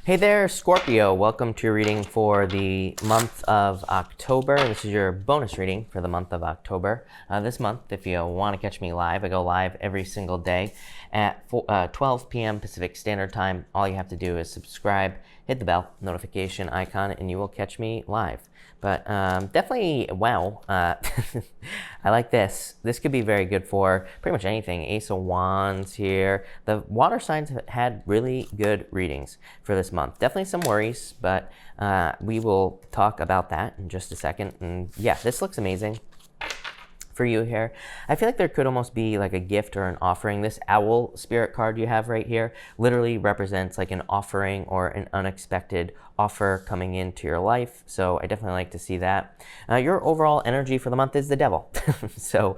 Hey there, Scorpio. Welcome to your reading for the month of October. This is your bonus reading for the month of October. This month, if you want to catch me live, I go live every single day at 12 p.m. Pacific Standard Time. All you have to do is subscribe, hit the bell notification icon, and you will catch me live. But definitely, wow, I like this. This could be very good for pretty much anything. Ace of Wands here. The water signs have had really good readings for this month. Definitely some worries, but we will talk about that in just a second. And yeah, this looks amazing for you here. I feel like there could almost be like a gift or an offering. This owl spirit card you have right here literally represents like an offering or an unexpected offer coming into your life. So I definitely like to see that. Your overall energy for the month is the devil. So,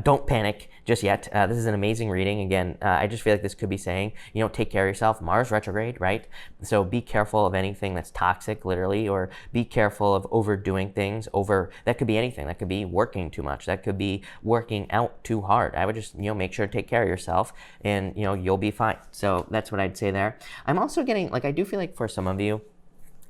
don't panic just yet. This is an amazing reading. Again, I just feel like this could be saying, take care of yourself. Mars retrograde, right? So be careful of anything that's toxic, literally, or be careful of overdoing things. That could be anything. That could be working too much. That could be working out too hard. I would just, make sure to take care of yourself and, you'll be fine. So that's what I'd say there. I'm also getting, I do feel like for some of you,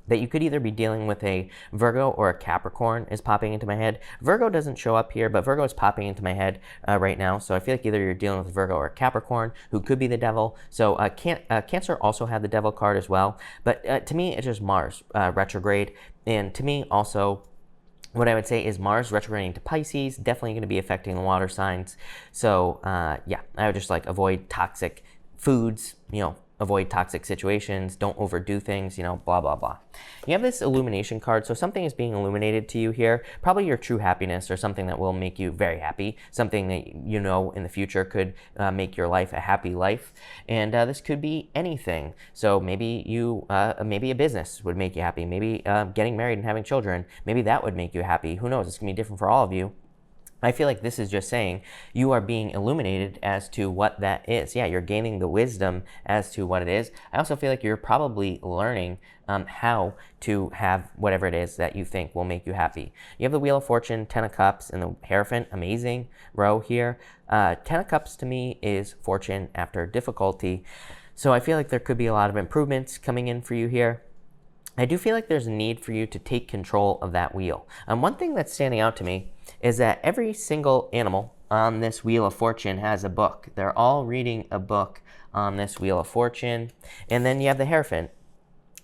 that you could either be dealing with a Virgo or a Capricorn is popping into my head. Virgo doesn't show up here, but Virgo is popping into my head right now. So I feel like either you're dealing with Virgo or Capricorn, who could be the devil. So Cancer also had the devil card as well. But to me, it's just Mars retrograde. And to me, also, what I would say is Mars retrograding to Pisces, definitely going to be affecting the water signs. So yeah, I would just avoid toxic foods, avoid toxic situations, don't overdo things, blah, blah, blah. You have this illumination card, so something is being illuminated to you here, probably your true happiness or something that will make you very happy, something that in the future could make your life a happy life. And this could be anything. So maybe maybe a business would make you happy, maybe getting married and having children, maybe that would make you happy. Who knows? It's going to be different for all of you. I feel like this is just saying you are being illuminated as to what that is. Yeah, you're gaining the wisdom as to what it is. I also feel like you're probably learning how to have whatever it is that you think will make you happy. You have the Wheel of Fortune, 10 of Cups, and the Hierophant, amazing row here. 10 of Cups to me is fortune after difficulty. So I feel like there could be a lot of improvements coming in for you here. I do feel like there's a need for you to take control of that wheel. One thing that's standing out to me is that every single animal on this Wheel of Fortune has a book. They're all reading a book on this Wheel of Fortune. And then you have the Hierophant.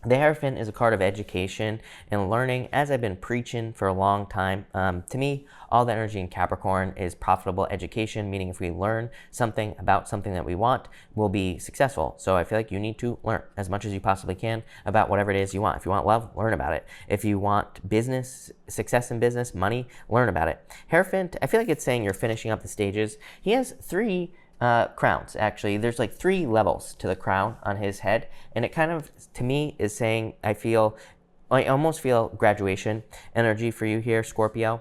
The Hierophant is a card of education and learning, as I've been preaching for a long time. To me, all the energy in Capricorn is profitable education, meaning if we learn something about something that we want, we'll be successful. So I feel like you need to learn as much as you possibly can about whatever it is you want. If you want love, learn about it. If you want business, success in business, money, learn about it. Hierophant, I feel like it's saying you're finishing up the stages. He has three crowns, actually. There's 3 levels to the crown on his head, and it kind of, to me, is saying I almost feel graduation energy for you here, Scorpio.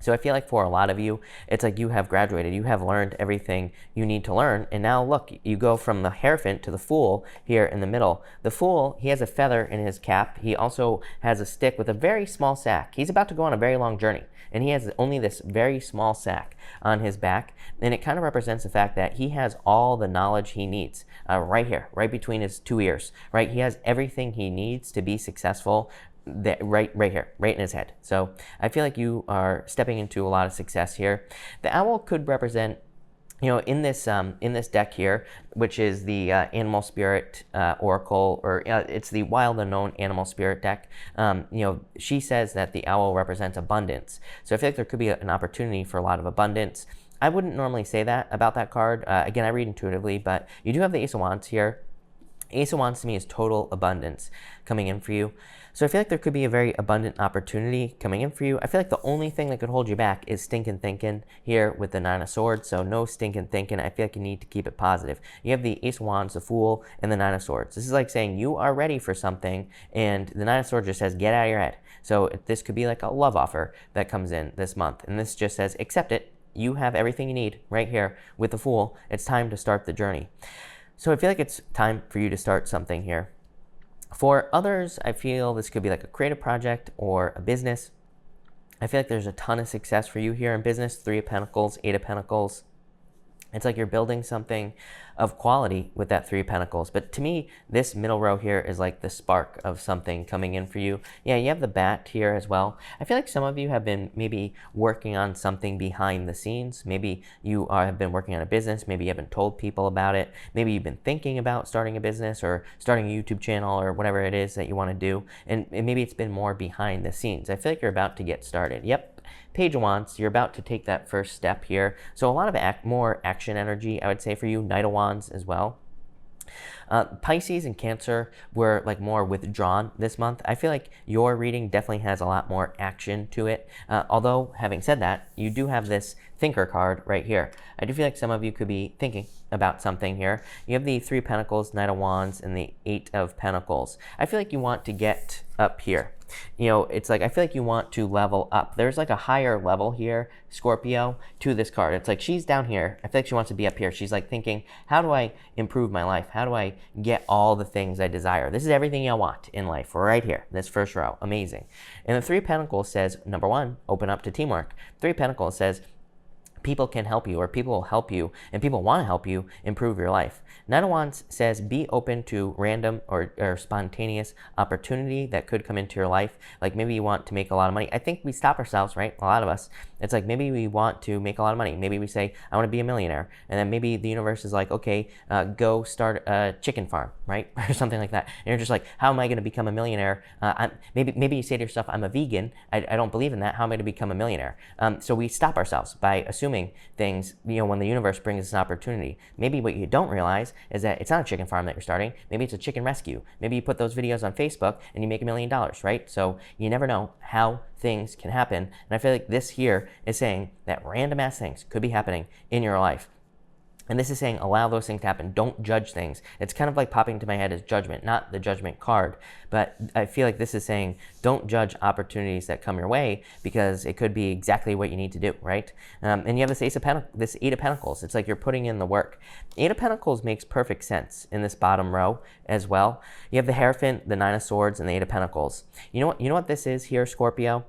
So I feel like for a lot of you, it's like you have graduated, you have learned everything you need to learn, and now look, you go from the Hierophant to the Fool here in the middle. The Fool, he has a feather in his cap. He also has a stick with a very small sack. He's about to go on a very long journey, and he has only this very small sack on his back, and it kind of represents the fact that he has all the knowledge he needs right here, right between his 2 ears, right? He has everything he needs to be successful right here, right in his head. So I feel like you are stepping into a lot of success here. The owl could represent, in this deck here, which is the animal spirit oracle, or it's the wild unknown animal spirit deck. She says that the owl represents abundance. So I feel like there could be an opportunity for a lot of abundance. I wouldn't normally say that about that card. Again, I read intuitively, but you do have the Ace of Wands here. Ace of Wands to me is total abundance coming in for you. So I feel like there could be a very abundant opportunity coming in for you. I feel like the only thing that could hold you back is stinking thinking here with the 9 of Swords. So no stinking thinking. I feel like you need to keep it positive. You have the Ace of Wands, the Fool, and the 9 of Swords. This is like saying you are ready for something, and the 9 of Swords just says get out of your head. So this could be like a love offer that comes in this month, and this just says accept it. You have everything you need right here with the Fool. It's time to start the journey. So I feel like it's time for you to start something here. For others, I feel this could be like a creative project or a business. I feel like there's a ton of success for you here in business. 3 of Pentacles, 8 of Pentacles. It's like you're building something of quality with that Three of Pentacles. But to me, this middle row here is like the spark of something coming in for you. Yeah, you have the Bat here as well. I feel like some of you have been maybe working on something behind the scenes. Maybe you have been working on a business. Maybe you haven't told people about it. Maybe you've been thinking about starting a business or starting a YouTube channel or whatever it is that you want to do. And maybe it's been more behind the scenes. I feel like you're about to get started. Yep. Page of Wands, you're about to take that first step here. So a lot of more action energy, I would say, for you. Knight of Wands as well. Pisces and Cancer were like more withdrawn this month. I feel like your reading definitely has a lot more action to it. Although, having said that, you do have this thinker card right here. I do feel like some of you could be thinking about something here. You have the Three of Pentacles, Knight of Wands, and the Eight of Pentacles. I feel like you want to get up here. You know, it's like I feel like you want to level up. There's like a higher level here, Scorpio, to this card. It's like she's down here. I feel like she wants to be up here. She's like thinking, how do I improve my life? How do I get all the things I desire? This is everything I want in life right here, this first row. Amazing. And the Three of Pentacles says, number one, open up to teamwork. Three of Pentacles says, people can help you, or people will help you, and people want to help you improve your life. Knight of Wands says be open to random or spontaneous opportunity that could come into your life. Like maybe you want to make a lot of money. I think we stop ourselves, right? A lot of us. It's like maybe we want to make a lot of money. Maybe we say, I want to be a millionaire. And then maybe the universe is like, okay, go start a chicken farm, right? Or something like that. And you're just like, how am I going to become a millionaire? Maybe you say to yourself, I'm a vegan. I don't believe in that. How am I going to become a millionaire? So we stop ourselves by assuming things, when the universe brings us an opportunity. Maybe what you don't realize is that it's not a chicken farm that you're starting. Maybe it's a chicken rescue. Maybe you put those videos on Facebook and you make $1 million, right? So you never know how things can happen. And I feel like this here is saying that random ass things could be happening in your life. And this is saying allow those things to happen. Don't judge things. It's kind of like popping into my head as judgment, not the judgment card. But I feel like this is saying don't judge opportunities that come your way because it could be exactly what you need to do, right? And you have this Eight of Pentacles. It's like you're putting in the work. Eight of Pentacles makes perfect sense in this bottom row as well. You have the Hierophant, the Nine of Swords, and the Eight of Pentacles. You know what this is here, Scorpio?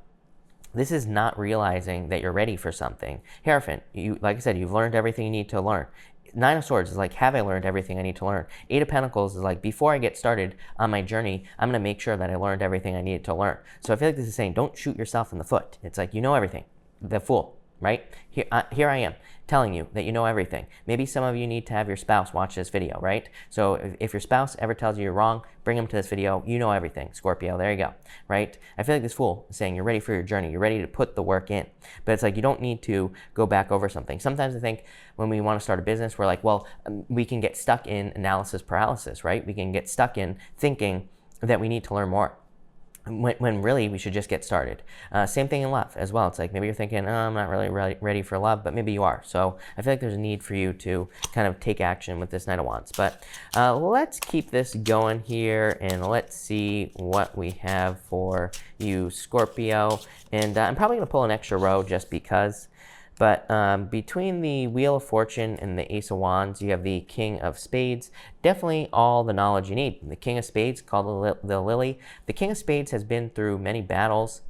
This is not realizing that you're ready for something. Hierophant, like I said, you've learned everything you need to learn. Nine of Swords is like, have I learned everything I need to learn? Eight of Pentacles is like, before I get started on my journey, I'm going to make sure that I learned everything I needed to learn. So I feel like this is saying, don't shoot yourself in the foot. It's like, you know everything. The Fool, right? Here I am telling you that you know everything. Maybe some of you need to have your spouse watch this video, right? So if your spouse ever tells you you're wrong, bring them to this video. You know everything, Scorpio. There you go, right? I feel like this Fool is saying you're ready for your journey. You're ready to put the work in. But it's like you don't need to go back over something. Sometimes I think when we want to start a business, we're like, well, we can get stuck in analysis paralysis, right? We can get stuck in thinking that we need to learn more. When really we should just get started. Same thing in love as well. It's like maybe you're thinking, oh, I'm not really ready for love, but maybe you are. So I feel like there's a need for you to kind of take action with this Knight of Wands. But let's keep this going here and let's see what we have for you, Scorpio. And I'm probably going to pull an extra row just because. But between the Wheel of Fortune and the Ace of Wands, you have the King of Spades. Definitely all the knowledge you need. The King of Spades, called the Lily. The King of Spades has been through many battles,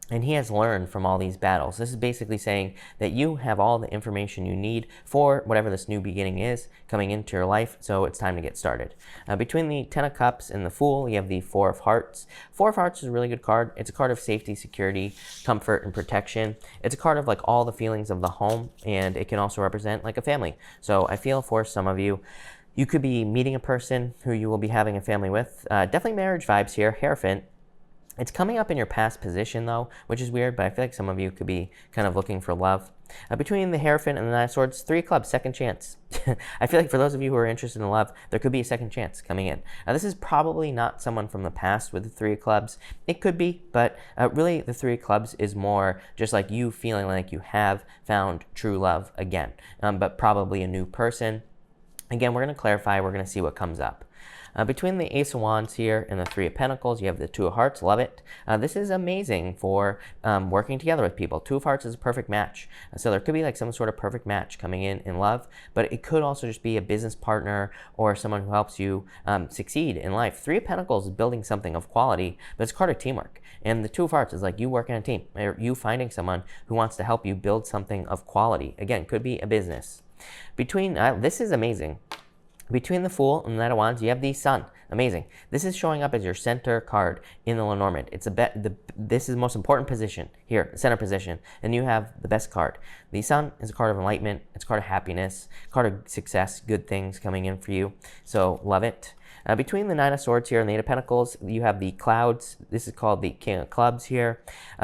and he has learned from all these battles. This is basically saying that you have all the information you need for whatever this new beginning is coming into your life, so it's time to get started. Between the Ten of Cups and the Fool, you have the Four of Hearts. Four of Hearts is a really good card. It's a card of safety, security, comfort, and protection. It's a card of like all the feelings of the home, and it can also represent like a family. So I feel for some of you, you could be meeting a person who you will be having a family with. Definitely marriage vibes here, Hierophant. It's coming up in your past position, though, which is weird, but I feel like some of you could be kind of looking for love. Between the Hierophant and the Nine of Swords, Three of Clubs, second chance. I feel like for those of you who are interested in love, there could be a second chance coming in. This is probably not someone from the past with the Three of Clubs. It could be, but really the Three of Clubs is more just like you feeling like you have found true love again, but probably a new person. Again, we're going to clarify. We're going to see what comes up. Between the Ace of Wands here and the Three of Pentacles, you have the Two of Hearts. Love it. This is amazing for working together with people. Two of Hearts is a perfect match. So there could be like some sort of perfect match coming in love, but it could also just be a business partner or someone who helps you succeed in life. Three of Pentacles is building something of quality, but it's a card of teamwork. And the Two of Hearts is like you working on a team, or you finding someone who wants to help you build something of quality. Again, could be a business. Between, this is amazing. Between the Fool and the Knight of Wands, you have the Sun. Amazing. This is showing up as your center card in the Lenormand. It's this is the most important position here, center position, and you have the best card. The Sun is a card of enlightenment. It's a card of happiness, card of success, good things coming in for you. So love it. Between the Nine of Swords here and the Eight of Pentacles, you have the Clouds. This is called the King of Clubs here.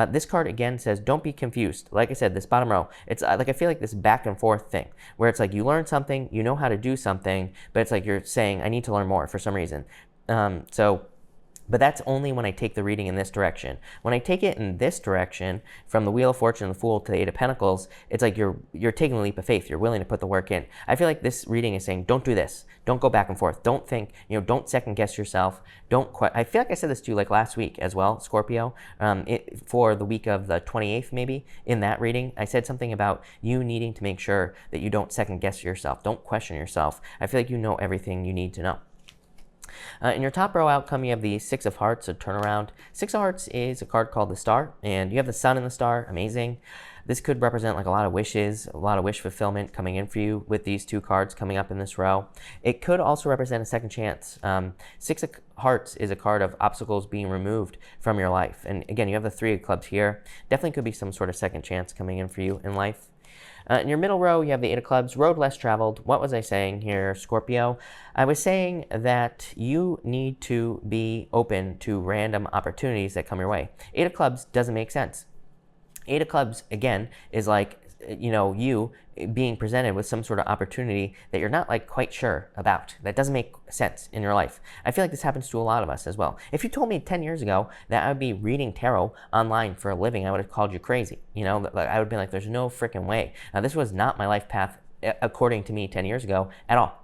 This card, again, says don't be confused. Like I said, this bottom row, it's like I feel like this back and forth thing, where it's like you learn something, you know how to do something, but it's like you're saying, I need to learn more for some reason. But that's only when I take the reading in this direction. When I take it in this direction, from the Wheel of Fortune and the Fool to the Eight of Pentacles, it's like you're taking a leap of faith. You're willing to put the work in. I feel like this reading is saying, don't do this. Don't go back and forth. Don't think, don't second guess yourself. I feel like I said this to you like last week as well, Scorpio, for the week of the 28th maybe, in that reading. I said something about you needing to make sure that you don't second guess yourself. Don't question yourself. I feel like you know everything you need to know. In your top row outcome, you have the Six of Hearts, a turnaround. Six of Hearts is a card called the Star, and you have the Sun in the Star. Amazing. This could represent like a lot of wishes, a lot of wish fulfillment coming in for you with these two cards coming up in this row. It could also represent a second chance. Six of Hearts is a card of obstacles being removed from your life. And again, you have the Three of Clubs here. Definitely could be some sort of second chance coming in for you in life. In your middle row, you have the Eight of Clubs, road less traveled. What was I saying here, Scorpio? I was saying that you need to be open to random opportunities that come your way. Eight of Clubs doesn't make sense. Eight of Clubs, again, is like, you being presented with some sort of opportunity that you're not like quite sure about. That doesn't make sense in your life. I feel like this happens to a lot of us as well. If you told me 10 years ago that I would be reading tarot online for a living, I would have called you crazy. I would have been like, there's no freaking way. Now, this was not my life path according to me 10 years ago at all.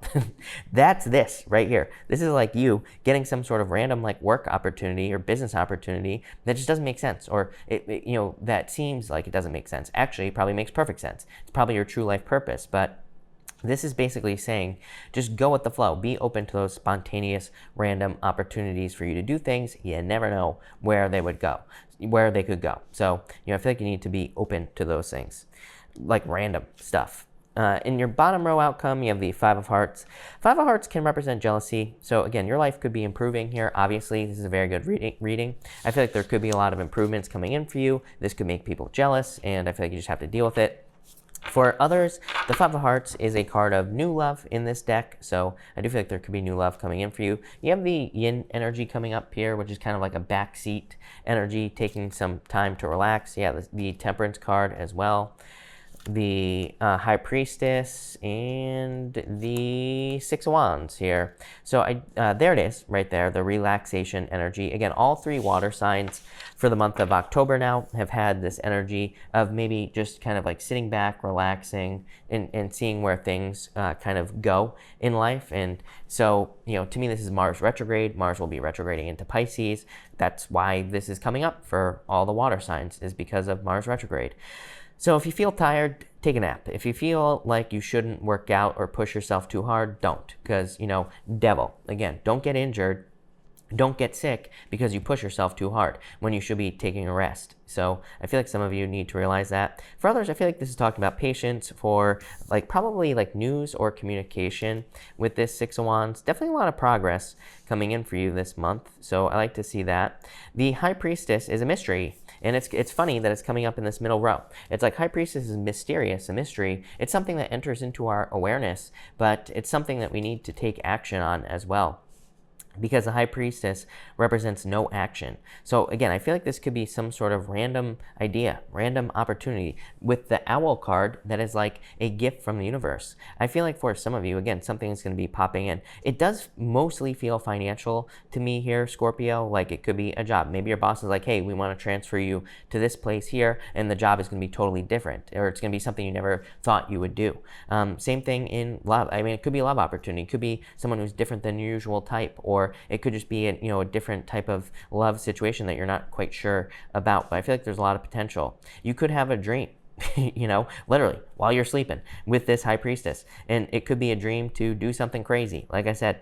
That's this right here. This is like you getting some sort of random like work opportunity or business opportunity that just doesn't make sense, or that seems like it doesn't make sense. Actually, it probably makes perfect sense. It's probably your true life purpose, but this is basically saying just go with the flow. Be open to those spontaneous, random opportunities for you to do things. You never know where they could go. So, I feel like you need to be open to those things, like random stuff. In your bottom row outcome, you have the Five of Hearts. Five of Hearts can represent jealousy. So again, your life could be improving here. Obviously, this is a very good reading. I feel like there could be a lot of improvements coming in for you. This could make people jealous, and I feel like you just have to deal with it. For others, the Five of Hearts is a card of new love in this deck, so I do feel like there could be new love coming in for you. You have the Yin energy coming up here, which is kind of like a backseat energy, taking some time to relax. Yeah, the Temperance card as well. The High Priestess and the Six of Wands here. So there it is right there, the relaxation energy. Again, all three water signs for the month of October now have had this energy of maybe just kind of like sitting back, relaxing, and seeing where things kind of go in life. And so, to me, this is Mars retrograde. Mars will be retrograding into Pisces. That's why this is coming up for all the water signs, is because of Mars retrograde. So if you feel tired, take a nap. If you feel like you shouldn't work out or push yourself too hard, don't. Because, devil, again, don't get injured. Don't get sick because you push yourself too hard when you should be taking a rest. So I feel like some of you need to realize that. For others, I feel like this is talking about patience for probably news or communication with this Six of Wands. Definitely a lot of progress coming in for you this month. So I like to see that. The High Priestess is a mystery. And it's funny that it's coming up in this middle row. It's like High Priestess is mysterious, a mystery. It's something that enters into our awareness, but it's something that we need to take action on as well, because the High Priestess represents no action. So again, I feel like this could be some sort of random idea, random opportunity with the Owl card that is like a gift from the universe. I feel like for some of you, again, something is going to be popping in. It does mostly feel financial to me here, Scorpio. Like it could be a job. Maybe your boss is like, hey, we want to transfer you to this place here, and the job is going to be totally different, or it's going to be something you never thought you would do. Same thing in love. I mean, it could be a love opportunity. It could be someone who's different than your usual type, or it could just be a different type of love situation that you're not quite sure about. But I feel like there's a lot of potential. You could have a dream, literally while you're sleeping with this High Priestess, and it could be a dream to do something crazy. Like I said,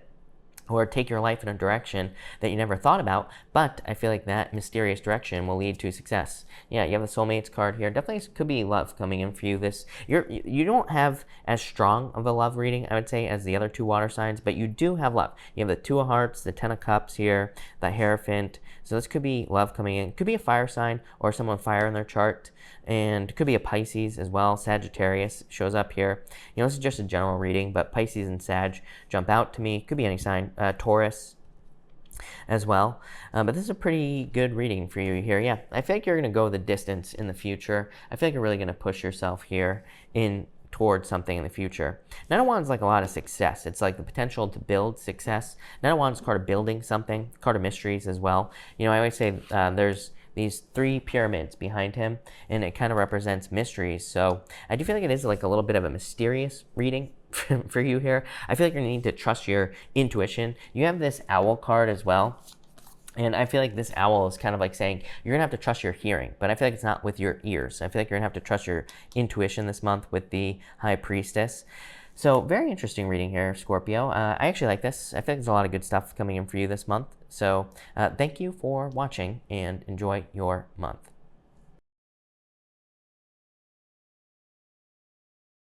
or take your life in a direction that you never thought about, but I feel like that mysterious direction will lead to success. Yeah, you have the soulmates card here. Definitely could be love coming in for you. You don't have as strong of a love reading, I would say, as the other two water signs, but you do have love. You have the Two of Hearts, the Ten of Cups here, the Hierophant. So this could be love coming in. Could be a fire sign or someone fire in their chart, and could be a Pisces as well. Sagittarius shows up here. This is just a general reading, but Pisces and Sag jump out to me. Could be any sign. Taurus as well. But this is a pretty good reading for you here. Yeah, I feel like you're going to go the distance in the future. I feel like you're really going to push yourself here towards something in the future. Nine of Wands is like a lot of success. It's like the potential to build success. Nine of Wands is card of building something, card of mysteries as well. I always say there's these three pyramids behind him, and it kind of represents mysteries. So I do feel like it is like a little bit of a mysterious reading for you here. I feel like you're going to need to trust your intuition. You have this owl card as well. And I feel like this owl is kind of like saying you're going to have to trust your hearing, but I feel like it's not with your ears. I feel like you're going to have to trust your intuition this month with the High Priestess. So very interesting reading here, Scorpio. I actually like this. I feel like there's a lot of good stuff coming in for you this month. So thank you for watching and enjoy your month.